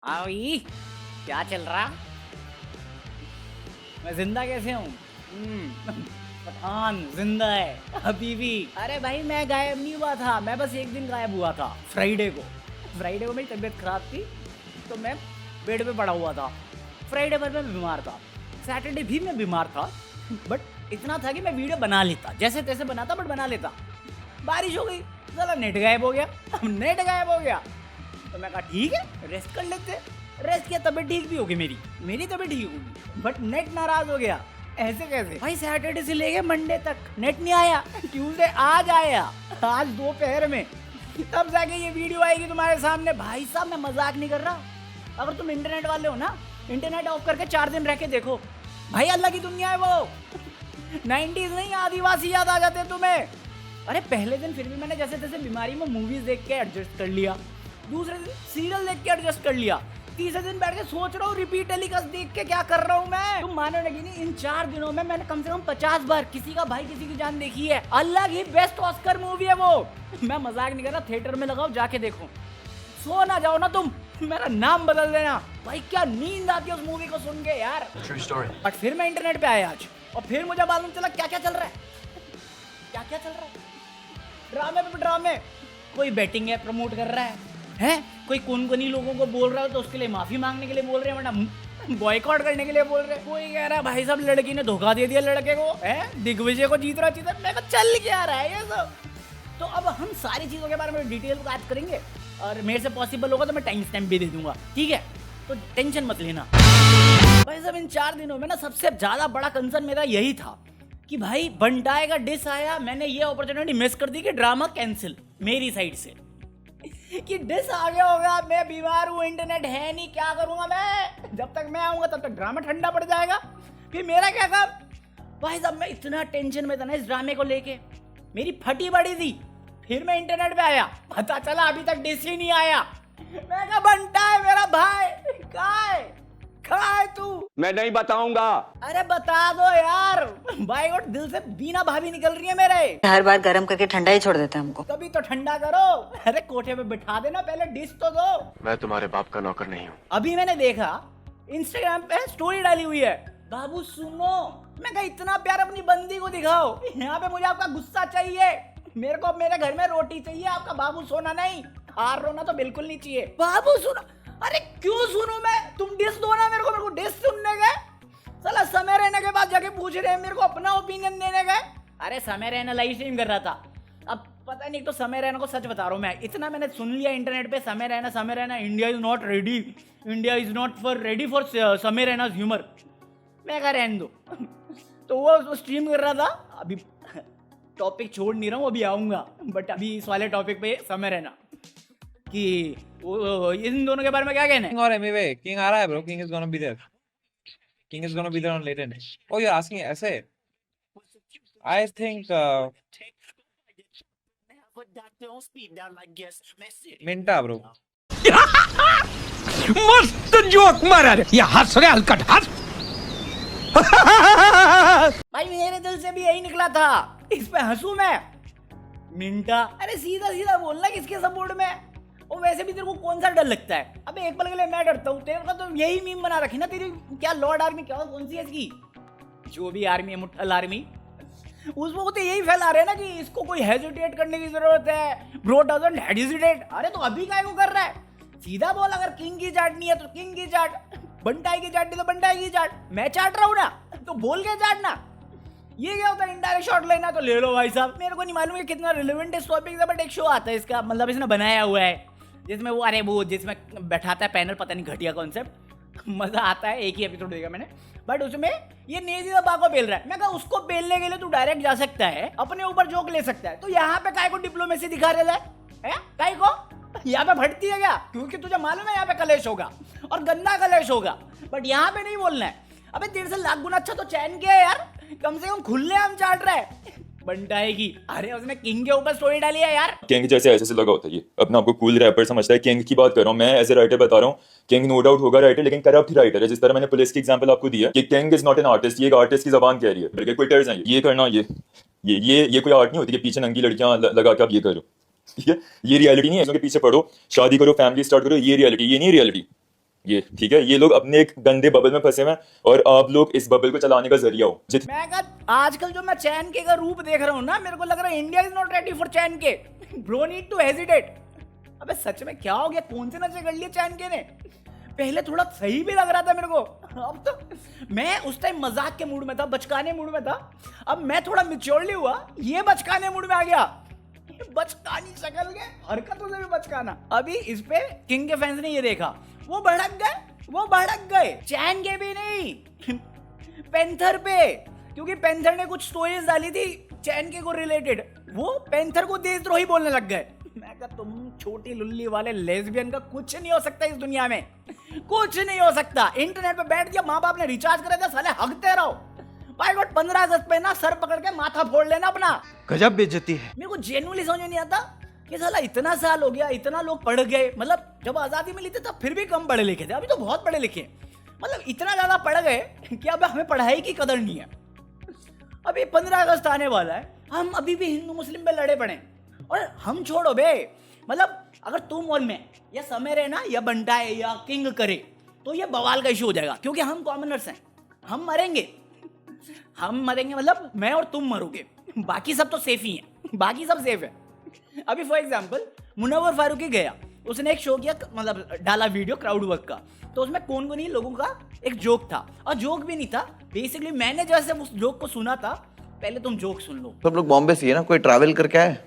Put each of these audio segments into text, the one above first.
भाई क्या चल रहा? मैं जिंदा कैसे हूँ? पठान जिंदा है अभी भी। अरे भाई मैं गायब नहीं हुआ था, मैं बस एक दिन गायब हुआ था। फ्राइडे को मेरी तबीयत खराब थी तो मैं बेड पे पड़ा हुआ था। फ्राइडे पर मैं बीमार था, सैटरडे भी मैं बीमार था, बट इतना था कि मैं वीडियो बना लेता, जैसे तैसे बनाता बट बना लेता। बारिश हो गई, साला नेट गायब हो गया। नेट गायब हो गया तो मैं कहा ठीक है रेस्ट कर लेते। रेस्ट किया, तबीयत ठीक भी होगी, मेरी तबीयत ठीक होगी, बट नेट नाराज हो गया। ऐसे कैसे भाई? सैटरडे से लेके मंडे तक नेट नहीं आया, ट्यूसडे आज आया, आज दोपहर में, तब जाके ये वीडियो आएगी तुम्हारे सामने। भाई साहब मैं मजाक नहीं कर रहा, अगर तुम इंटरनेट वाले हो ना, इंटरनेट ऑफ करके 4 दिन रह के देखो भाई, अल्लाह की दुनिया है वो। 90s नहीं, आदिवासी याद आ जाते तुम्हें। अरे पहले दिन फिर भी मैंने जैसे तैसे बीमारी में मूवीज देख के एडजस्ट कर लिया, दूसरे दिन सीरियल देख के एडजस्ट कर लिया, तीसरे दिन बैठ के सोच रहा हूँ रिपीट टेलीकास्ट देख के क्या कर रहा हूँ मैं। तुम मानोगे नहीं, इन 4 दिनों में मैंने कम से कम 50 बार किसी का भाई किसी की जान देखी है। अल्लाह की बेस्ट ऑस्कर मूवी है वो, मैं मजाक नहीं कर रहा। थिएटर में लगाओ, जाके देखो, सो ना जाओ ना तुम, मेरा नाम बदल देना भाई। क्या नींद आती है उस मूवी को सुन के यार। बट फिर मैं इंटरनेट पे आया आज और फिर मुझे मालूम चला क्या क्या चल रहा है। क्या क्या चल रहा है? ड्रामे पे ड्रामे, कोई बैटिंग ऐप प्रमोट कर रहा है, कोई कोनी लोगों को बोल रहा है तो उसके लिए माफी मांगने के लिए बोल रहे हैं, वरना बॉयकॉट करने के लिए बोल रहे हैं। कोई कह रहा है भाई साहब लड़की ने धोखा दे दिया लड़के को, दिग्विजय को जीत रहा चीता। मैं चल क्या रहा है ये सब। तो अब हम सारी चीजों के बारे में डिटेल बात करेंगे और मेरे से पॉसिबल होगा तो मैं टाइम स्टैम्प भी दे दूंगा, ठीक है? तो टेंशन मत लेना भाई साहब। इन 4 दिनों में ना सबसे ज्यादा बड़ा कंसर्न मेरा यही था कि भाई बंटाए का डिस आया, मैंने ये अपॉर्चुनिटी मिस कर दी कि ड्रामा कैंसिल मेरी साइड से, कि डिस आ गया होगा, मैं बीमार हूँ, इंटरनेट है नहीं, क्या करूंगा मैं? जब तक मैं आऊंगा तब तक ड्रामा ठंडा पड़ जाएगा, फिर मेरा क्या काम? भाई साहब मैं इतना टेंशन में था ना इस ड्रामे को लेके, मेरी फटी बड़ी थी। फिर मैं इंटरनेट पे आया, पता चला अभी तक डिस ही नहीं आया। मैं कहा बंटा है मेरा भाई, कहाँ है तू? मैं नहीं बताऊंगा। अरे बता दो यार भाई, और दिल से बीना भाभी निकल रही है मेरे। हर बार गर्म करके ठंडा ही छोड़ देते हैं हमको। तभी तो ठंडा करो। अरे कोठे पे बिठा देना, पहले डिश तो दो। मैं तुम्हारे बाप का नौकर नहीं हूँ। अभी मैंने देखा इंस्टाग्राम पे स्टोरी डाली हुई है, बाबू सुनो, मैं कहा इतना प्यार अपनी बंदी को दिखाओ, यहाँ पे मुझे आपका गुस्सा चाहिए, मेरे को मेरे घर में रोटी चाहिए, आपका बाबू सोना नहीं। हार रोना तो बिल्कुल नहीं चाहिए। बाबू सुनो, अरे क्यों सुनूं मैं? तुम डिस दो ना मेरे को डिस सुनने गए, साला समय रहने के बाद जाके पूछ रहे हैं मेरे को अपना ओपिनियन देने गए। अरे समय रहना लाइव स्ट्रीम कर रहा था, अब पता नहीं, तो समय रहना को सच बता रहा हूँ मैं, इतना मैंने सुन लिया इंटरनेट पे, समय रहना, India is not ready, India is not for ready for समय रहना ह्यूमर। मैं कह रहने दो। तो वो स्ट्रीम कर रहा था, अभी टॉपिक छोड़ नहीं रहा हूँ, अभी आऊंगा, बट अभी इस वाले टॉपिक पे समय रहना कि इन दोनों के बारे में क्या कहना है? और एनीवे किंग आ रहा है bro, king is gonna be there, king is gonna be there on Latent. Oh you are asking ऐसे, आई थिंक मिंटा ब्रो। मस्त जोक मारा रे, ये हंस रे हलकट हंस। भाई मेरे दिल से भी यही निकला था, इस पे हंसू मैं? मिंटा, अरे सीधा सीधा बोलना किसके सपोर्ट में। और वैसे भी तेरे को कौन सा डर लगता है? अबे एक पल के लिए मैं डरता हूँ, तेरे को तो यही मीम बना रखी ना तेरी, क्या लॉर्ड आर्मी, क्या कौन सी है इसकी, जो भी आर्मी है, मुट्ठल आर्मी, उसको तो यही फैला रहे हैं ना कि इसको कोई हेजिटेट करने की जरूरत है, ब्रो डजंट हेजिटेट। अरे तो अभी काय को कर रहा है? सीधा बोल, अगर किंग की चाटनी है तो किंग की चाट, बंटाई की चाटनी तो बंटाई की चाट, मैं चाट रहा हूँ ना तो बोल के चाटना। ये क्या होता है? इनडायरेक्ट शॉट लेना तो ले लो भाई साहब। मेरे को नहीं मालूम है कितना रिलेवेंट इस टॉपिक है, बट एक शो आता है इसका, मतलब इसने बनाया हुआ है जिसमें वो, अरे वो जिसमें बैठाता है पैनल, पता नहीं घटिया कॉन्सेप्ट, मजा आता है, एक ही एपिसोड देखा मैंने, बट उसमें ये नेजी दबा को बेल रहा है। मैं कहा उसको बेलने के लिए तू डायरेक्ट जा सकता है, अपने ऊपर जोक ले सकता है, तो यहाँ पे काय को डिप्लोमेसी दिखा रहा है? काय को यहाँ पे भटती है क्या? क्योंकि तुझे मालूम है यहाँ पे कलेश होगा और गंदा कलेश होगा, बट यहाँ पे नहीं बोलना है। अबे तेरे से लाख गुना अच्छा तो चैन किया है यार, कम से कम खुले हम चाट रहे हैं। बंटाएगी, अरे उसने किंग के ऊपर स्टोरी डाली है यार। किंग जैसे ऐसे लगा होता है, ये अपना आपको कूल रैपर समझता है। किंग की बात कर रहा हूँ मैं, एज ए राइटर बता रहा हूँ, किंग नो डाउट होगा राइटर, लेकिन करप्ट राइटर है। जिस तरह मैंने पुलिस की एग्जांपल आपको दी है कि king is not an artist, ये एक आर्टिस्ट की जबान कह रही है, बल्कि क्विटर्स हैं ये करना, ये कोई आर्ट नहीं होती कि पीछे नंगी लड़कियां लगा के आप ये करो, ठीक है? ये रियलिटी नहीं है, इसके पीछे पढ़ो, शादी करो, फैमिली स्टार्ट करो, ये रियलिटी, ये नहीं रियलिटी। ये ठीक है, ये लोग अपने एक गंदे बबल में फंसे हुए हैं और आप लोग इस बबल को चलाने का जरिया हो। मैं कहा आजकल जो मैं चैन के का रूप देख रहा हूँ ना, मेरे को लग रहा है India is not ready for चैन के। Bro need to hesitate. अबे सच में क्या हो गया, कौन से नशे कर लिए चैन के ने? पहले थोड़ा सही भी लग रहा था मेरे को, अब तो मैं उस टाइम मजाक के मूड में था, बचकाने मूड में था। अब मैं थोड़ा मैच्योरली हुआ, ये बचकाने मूड में आ गया। बचकानी शक्ल के हरकतों से भी बचकाना। अभी इस पे किंग के फैंस ने ये देखा, वो भड़क गए चैन के भी नहीं, पेंथर पे, क्योंकि पेंथर ने कुछ स्टोरीज डाली थी चैन के को रिलेटेड, वो पेंथर को देशद्रोही बोलने लग गए। मैं कहा तुम छोटी लुल्ली वाले लेस्बियन का कुछ नहीं हो सकता इस दुनिया में, कुछ नहीं हो सकता। इंटरनेट पे बैठ गया, माँ बाप ने रिचार्ज करा था, साले हकते रहो। भाई 15 अगस्त पे ना सर पकड़ के माथा फोड़ लेना अपना। गजब बेइज्जती है। मेरे को जेन्युइनली समझ में नहीं आता कि साला इतना साल हो गया, इतना लोग पढ़ गए, मतलब जब आजादी मिली थी तब फिर भी कम पढ़े लिखे थे, अभी तो बहुत पढ़े लिखे, मतलब इतना ज्यादा पढ़ गए कि अब हमें पढ़ाई की कदर नहीं है। अभी 15 अगस्त आने वाला है, हम अभी भी हिंदू मुस्लिम पे लड़े पड़े। और हम छोड़ो बे, मतलब अगर तुम और मैं या समेरे ना या बंटाए या किंग करे तो ये बवाल का इशू हो जाएगा, क्योंकि हम कॉमनर्स हैं, हम मरेंगे मतलब मैं और तुम मरोगे, बाकी सब तो सेफ ही हैं, बाकी सब सेफ है। अभी फॉर एग्जांपल मुनव्वर फारूकी गया, उसने एक शो किया, मतलब डाला वीडियो क्राउड वर्क का, तो उसमें कौन नहीं लोगों का एक जोक था, और जोक भी नहीं था बेसिकली, मैंने जैसे उस जोक को सुना था, पहले तुम जोक सुन लो। सब लोग बॉम्बे से है ना, कोई ट्रैवल करके आए?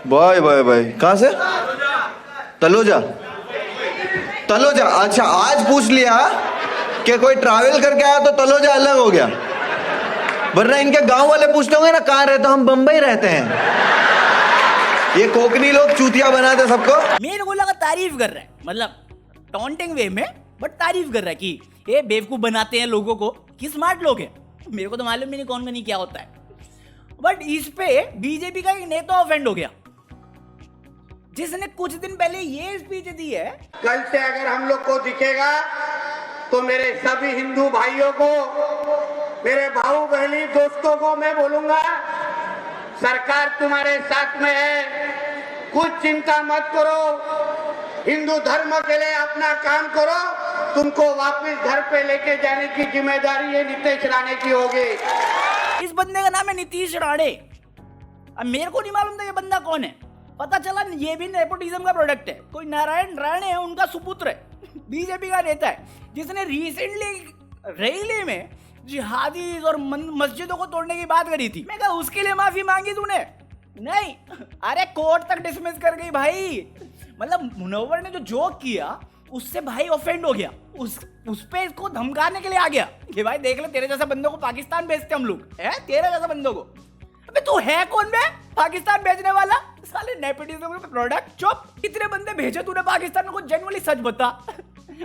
बाय कहाँ से? तलोजा। अच्छा आज पूछ लिया कि कोई ट्रैवल करके आया तो तलोजा अलग हो गया, वरना इनके गांव वाले पूछते होंगे ना कहाँ रहते हो, हम बम्बई रहते हैं। ये कोकनी लोग चूतिया बनाते सबको। मेरे को लगा तारीफ कर रहा है, मतलब टॉन्टिंग वे में, बट तारीफ कर रहा है कि ये बेवकूफ बनाते हैं लोगों को, कि स्मार्ट लोग हैं। मेरे को तो मालूम भी नहीं कौन का नहीं क्या होता है, बट इस पे बीजेपी का एक नेता ऑफेंड हो गया, जिसने कुछ दिन पहले ये स्पीच दी है। कल से अगर हम लोग को दिखेगा तो मेरे सभी हिंदू भाइयों को, मेरे भाऊ बहनी दोस्तों को मैं बोलूंगा, सरकार तुम्हारे साथ में है, कुछ चिंता मत करो, हिंदू धर्म के लिए अपना काम करो, तुमको वापस घर पे लेके जाने की जिम्मेदारी ये नीतीश राणे की होगी। इस बंदे का नाम है नीतीश राणे। अब मेरे को नहीं मालूम था ये बंदा कौन है, पता चला ये भी नेपोटिज्म का प्रोडक्ट है, कोई नारायण राणे है, उनका सुपुत्र है, बीजेपी का नेता है, जिसने रिसेंटली रैली में जिहादी और मस्जिदों को तोड़ने की बात करी थी। मैं कहा उसके लिए माफी मांगी तूने? नहीं, अरे कोर्ट तक डिसमिस कर गई भाई। मतलब मुनव्वर ने जो जोक किया उससे भाई ऑफेंड हो गया, उस पे इसको धमकाने के लिए आ गया कि भाई देख ले तेरे जैसे बंदों को पाकिस्तान भेजते हम लोग, है तेरे जैसे बंदों को। अबे तू है कौन बे पाकिस्तान भेजने वाला? साले नेपोटिज्म के प्रोडक्ट। चुप, कितने बंदे भेजे तूने पाकिस्तान में? कुछ जेन्युइनली सच बता।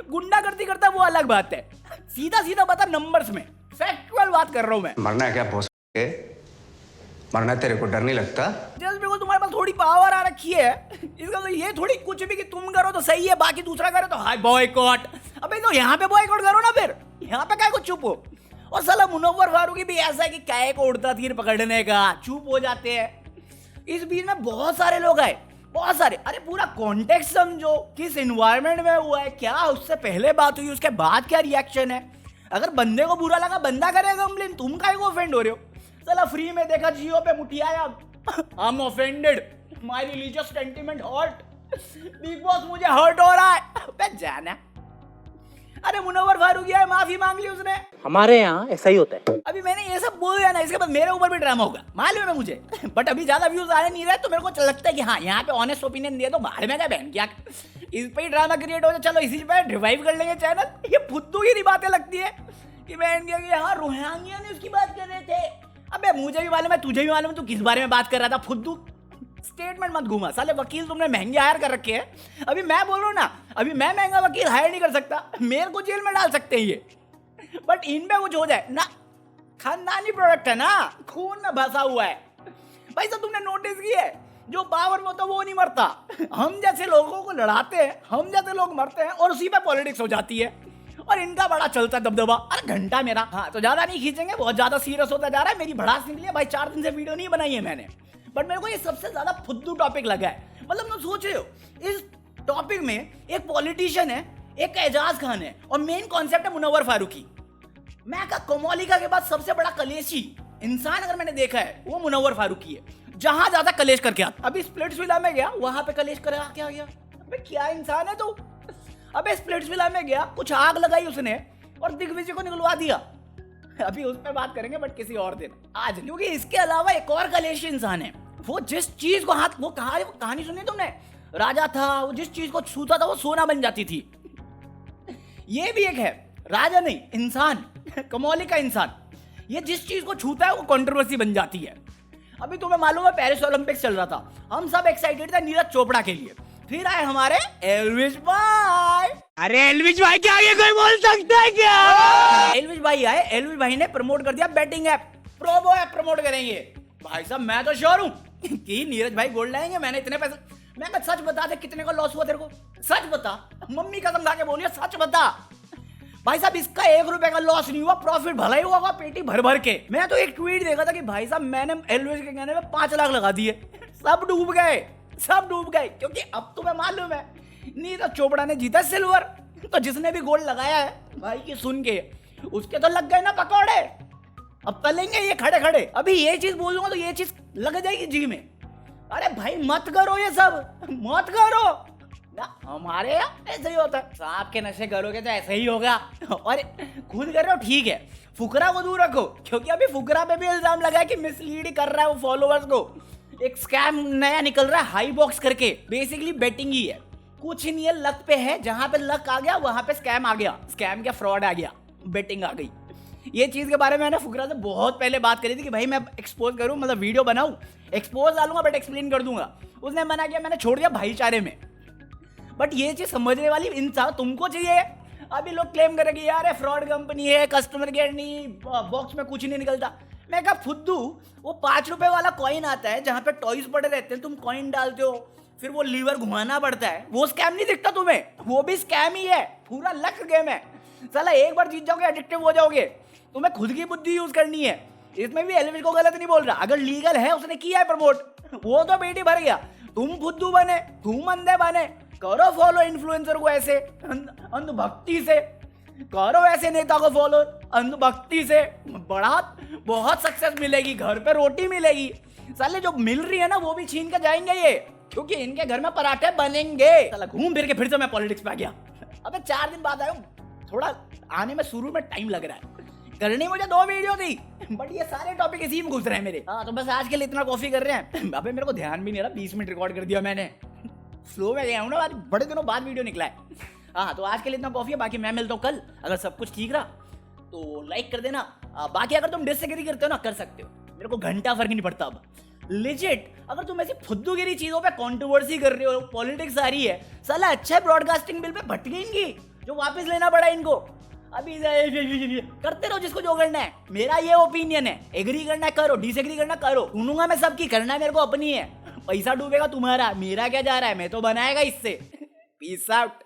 गुंडागर्दी करता वो अलग बात है, सीधा बता नंबर्स में, फैक्चुअल बात कर रहा हूं मैं। मरना है क्या भोस के? मरना है, तेरे को डर नहीं लगता? जस्ट बिकॉज़ तुम्हारे पास थोड़ी पावर आ रखी है, इसका मतलब ये थोड़ी कुछ भी कि तुम करो तो सही है, बाकी दूसरा करे तो हाय बॉयकॉट। अबे तो यहाँ पे बॉयकॉट करो ना, फिर यहाँ पे क्या को चुप हो। और साला मुनव्वर फारूकी भी ऐसा है कि काय को उड़ता तीर पकड़ने का, चुप हो जाते हैं। इस बीच में बहुत सारे लोग आए, बहुत सारे। अरे पूरा कॉन्टेक्स्ट समझो, किस एनवायरनमेंट में हुआ है, क्या उससे पहले बात हुई, उसके बाद क्या रिएक्शन है। अगर बंदे को बुरा लगा बंदा करेगा कंप्लेन, तुम काहे को ऑफेंड हो रहे हो? साला फ्री में देखा जियो पे मुठियाया, I am offended, my religious sentiment hurt, Bigg Boss मुझे हर्ट हो रहा है। बे जाना। अरे मुनव्वर फारूकी है, माफी मांग ली उसने। हमारे यहाँ ऐसा ही होता है। अभी मैंने ये सब बोल दिया ना, इसके बाद मेरे ऊपर भी ड्रामा होगा, मालूम है मुझे। बट अभी ज्यादा व्यूज आने नहीं रहे, तो मेरे को लगता है कि हाँ यहाँ पे ऑनेस्ट ओपिनियन दिया तो बाहर में क्या बहन क्या इस पे ही ड्रामा क्रिएट हो जाए। चलो इसी पे रिवाइव कर लेंगे चैनल। ये फुद्दू की बातें लगती है कि बहन क्या, हाँ रोहिंग्या ने उसकी बात कर रहे थे। अबे मुझे भी मालूम है, तुझे भी मालूम है, तू किस बारे में बात कर रहा था। फुद्दू स्टेटमेंट मत घुमा। साले वकील तुमने महंगे हायर कर रखे हैं। अभी मैं बोल रहा हूं ना, अभी मैं महंगा वकील हायर नहीं कर सकता, मेरे को जेल में डाल सकते हैं ये, बट इन पे कुछ हो जाए ना, खानदानी प्रोडक्ट है ना, खून में बसा हुआ है भाई। सब तुमने नोटिस किया है, जो पावर में होता वो नहीं मरता, हम जैसे लोगों को लड़ाते हैं, हम जैसे लोग मरते हैं, और उसी पे पॉलिटिक्स हो जाती है। और इनका बड़ा चलता दबदबा। अरे घंटा मेरा, हाँ तो ज्यादा नहीं खींचेंगे, बहुत ज्यादा सीरियस होता जा रहा है। मेरी भड़ास निकली है भाई, 4 दिन से वीडियो नहीं बनाई है मैंने, बट मेरे को ये सबसे ज्यादा फुद्दू टॉपिक लगा है। मतलब तुम सोच रहे हो, इस टॉपिक में एक पॉलिटिशियन है, एक एजाज खान है और मेन कॉन्सेप्ट है मुनव्वर फारूकी। मैं का कोमोलिका के बाद सबसे बड़ा कलेशी इंसान अगर मैंने देखा है वो मुनव्वर फारूकी है, जहां ज्यादा कलेश करके आता। अभी स्प्लिट्सविला में गया, वहां पे कलेश करा क्या गया। अबे क्या इंसान है तू। अबे स्प्लिट्सविला में गया, कुछ आग लगाई उसने और दिग्विजय को निकलवा दिया। अभी उस पर बात करेंगे बट किसी और दिन, आज। क्योंकि इसके अलावा एक और कलेशी इंसान है, वो जिस चीज को हाथ, वो कहानी सुनी तुमने, राजा था, वो जिस चीज को छूता था वो सोना बन जाती थी। ये भी एक है, राजा नहीं इंसान, कमौली का इंसान। ये जिस चीज को छूता है वो कंट्रोवर्सी बन जाती है। अभी तुम्हें मालूम है पेरिस ओलंपिक्स चल रहा था, हम सब एक्साइटेड थे नीरज चोपड़ा के लिए। फिर आए हमारे एल्विश भाई। अरे एल्विश भाई के आगे कोई बोल सकता है क्या? एल्विश भाई आए, एल्विश भाई ने प्रमोट कर दिया batting app, Probo app promote करेंगे। भाई साहब मैं तो श्योर हूं कि नीरज भाई गोल्ड लाएंगे। मैंने इतने पैसे, मैं कहा सच बता दे कितने का लॉस हुआ तेरे को, सच बता, मम्मी कसम खा के बोलिए सच बता। भाई साहब इसका 1 रुपए का लॉस नहीं हुआ, प्रॉफिट भला ही हुआ होगा पेटी भर भर के। मैं तो एक ट्वीट देखा था कि भाई साहब मैंने एल्विश के कहने में 5 लाख लगा दिए, सब डूब गए, सब डूब गए। क्योंकि अब तुम्हें मालूम है नीरज चोपड़ा ने जीता सिल्वर, तो जिसने भी गोल्ड लगाया है भाई की सुन के उसके तो लग गए ना पकौड़े। अब तलेंगे ये खड़े खड़े। अभी ये चीज बोलूंगा तो ये चीज लग जाएगी जी में। अरे भाई मत करो ये सब, मत करो ना, हमारे यहाँ ऐसे ही होता है। सांप के नशे करोगे तो ऐसे ही होगा। और खुद कर रहे हो ठीक है, फुकरा को दूर रखो, क्योंकि अभी फुकरा पे भी इल्जाम लगा है कि मिसलीड कर रहा है वो फॉलोअर्स को। एक स्कैम नया निकल रहा है हाई बॉक्स करके, बेसिकली बेटिंग ही है, कुछ नहीं है, लक पे है। जहां पे लक आ गया वहां पे स्कैम आ गया, स्कैम क्या फ्रॉड आ गया, बेटिंग आ गई। ये चीज के बारे में मैंने फुकरा से बहुत पहले बात करी थी कि भाई मैं एक्सपोज करूं, मतलब वीडियो बनाऊं, एक्सपोज डालूंगा बट एक्सप्लेन कर दूंगा। उसने मना किया, मैंने छोड़ दिया भाईचारे में। बट ये चीज समझने वाली इंसान तुमको चाहिए। अभी लोग क्लेम करेंगे यार फ्रॉड कंपनी है, कस्टमर केयर नहीं, बॉक्स में कुछ नहीं निकलता। मैं कहा फुद्दू, वो 5 रुपए वाला कॉइन आता है जहां पे टॉयज पड़े रहते हैं, तुम कॉइन डालते हो फिर वो लीवर घुमाना पड़ता है, वो स्कैम नहीं दिखता तुम्हें? वो भी स्कैम ही है, पूरा लक गेम है साला। एक बार जीत जाओगे एडिक्टिव हो जाओगे, तुम्हें खुद की बुद्धि यूज करनी है। इसमें भी एल्विश को गलत नहीं बोल रहा, अगर लीगल है उसने किया है प्रमोट, वो तो बेटी भर गया। तुम फुद्दू बने, तुम अंधे बने, करो फॉलो इन्फ्लुएंसर को ऐसे अंधभक्ति से, करो ऐसे नेता को फॉलो अंधभक्ति से, बड़ा बहुत सक्सेस मिलेगी, घर पे रोटी मिलेगी। साले जो मिल रही है ना वो भी छीन के जाएंगे ये, क्योंकि इनके घर में पराठे बनेंगे। साला घूम फिर के फिर से मैं पॉलिटिक्स पे आ गया। अबे 4 दिन बाद आया हूँ, थोड़ा आने में शुरू में टाइम लग रहा है। करनी मुझे 2 वीडियो थी बट ये सारे टॉपिक इसी में घुस रहे हैं मेरे। हाँ तो बस आज के लिए इतना कॉफी कर रहे हैं। अबे मेरे को ध्यान भी नहीं रहा, 20 मिनट रिकॉर्ड कर दिया मैंने, स्लो में गया हूँ ना, बड़े दिनों बाद वीडियो निकला है। हाँ तो आज के लिए इतना कॉफी है, बाकी मैं मिलता हूँ कल। अगर सब कुछ ठीक रहा तो लाइक कर देना, बाकी अगर तुम डिसएग्री करते हो ना कर सकते हो, मेरे को घंटा फर्क नहीं पड़ता। अब लिजिट अगर तुम ऐसी फुद्दूगिरी चीजों पे कंट्रोवर्सी कर रहे हो, पॉलिटिक्स आ रही है, साला अच्छा ब्रॉडकास्टिंग बिल पे भटकेंगी जो वापस लेना पड़ा इनको। अभी करते रहो जिसको जो करना है, मेरा ये ओपिनियन है, एग्री करना है करो, डिसएग्री करना करो, सुनूंगा मैं सबकी, करना है मेरे को अपनी है। पैसा डूबेगा तुम्हारा, मेरा क्या जा रहा है, मैं तो बनाएगा इससे। Peace out.